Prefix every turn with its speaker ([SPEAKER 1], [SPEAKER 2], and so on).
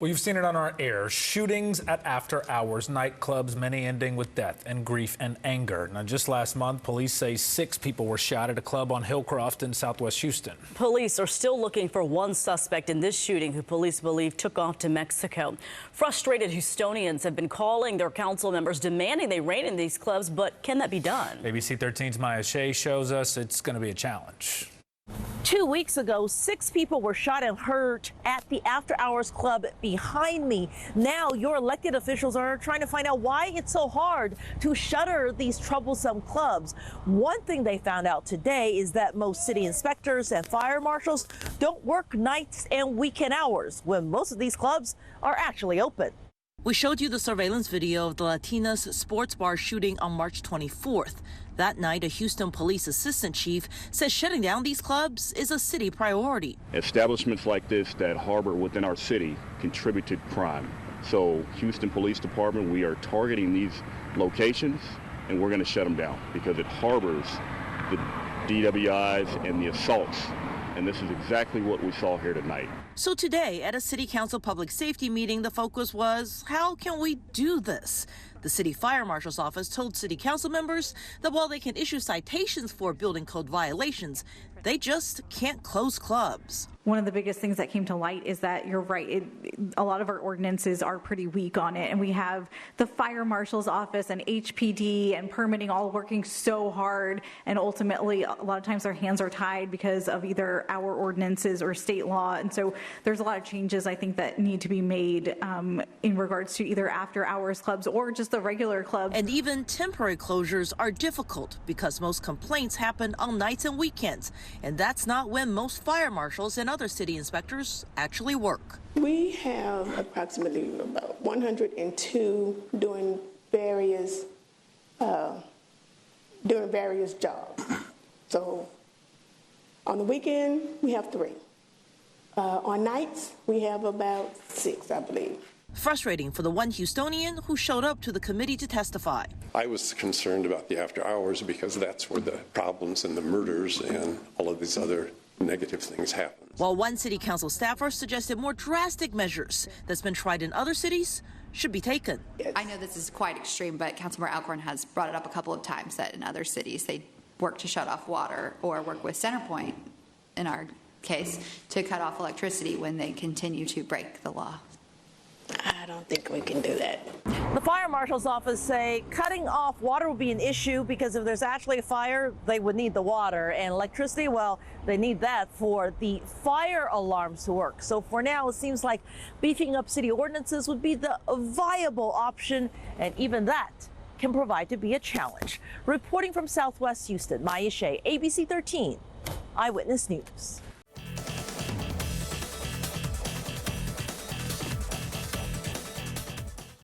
[SPEAKER 1] Well, you've seen it on our air. Shootings at after-hours nightclubs, many ending with death and grief and anger. Now, just last month, police say 6 people were shot at a club on Hillcroft in southwest Houston.
[SPEAKER 2] Police are still looking for one suspect in this shooting who police believe took off to Mexico. Frustrated Houstonians have been calling their council members demanding they rein in these clubs, but can that be done?
[SPEAKER 1] ABC 13's Maya Shea shows us it's going to be a challenge.
[SPEAKER 3] 2 weeks ago, 6 people were shot and hurt at the after-hours club behind me. Now, your elected officials are trying to find out why it's so hard to shutter these troublesome clubs. One thing they found out today is that most city inspectors and fire marshals don't work nights and weekend hours when most of these clubs are actually open.
[SPEAKER 4] We showed you the surveillance video of the Latinas sports bar shooting on March 24th. That night, a Houston police assistant chief says shutting down these clubs is a city priority.
[SPEAKER 5] Establishments like this that harbor within our city contribute to crime. So Houston Police Department, we are targeting these locations and we're going to shut them down because it harbors the DWIs and the assaults. And this is exactly what we saw here tonight.
[SPEAKER 4] So today, at a City Council public safety meeting, the focus was, how can we do this? The City Fire Marshal's office told City Council members that while they can issue citations for building code violations, they just can't close clubs.
[SPEAKER 6] One of the biggest things that came to light is that you're right, a lot of our ordinances are pretty weak on it, and we have the fire marshal's office and HPD and permitting all working so hard, and ultimately a lot of times our hands are tied because of either our ordinances or state law. And so there's a lot of changes I think that need to be made in regards to either after hours clubs or just the regular clubs.
[SPEAKER 4] And even temporary closures are difficult because most complaints happen on nights and weekends, and that's not when most fire marshals and other city inspectors actually work.
[SPEAKER 7] We have approximately about 102 doing various jobs. So on the weekend, we have 3. On nights, we have about 6, I believe.
[SPEAKER 4] Frustrating for the one Houstonian who showed up to the committee to testify.
[SPEAKER 8] I was concerned about the after hours because that's where the problems and the murders and all of these other negative things happen.
[SPEAKER 4] While one city council staffer suggested more drastic measures that's been tried in other cities should be taken.
[SPEAKER 9] I know this is quite extreme, but Councilmember Alcorn has brought it up a couple of times that in other cities they work to shut off water or work with Centerpoint, in our case, to cut off electricity when they continue to break the law.
[SPEAKER 7] I don't think we can do that.
[SPEAKER 3] The fire marshal's office say cutting off water will be an issue because if there's actually a fire, they would need the water. And electricity, well, they need that for the fire alarms to work. So for now, it seems like beefing up city ordinances would be the viable option, and even that can provide to be a challenge. Reporting from Southwest Houston, Maya Shea, ABC 13, Eyewitness News.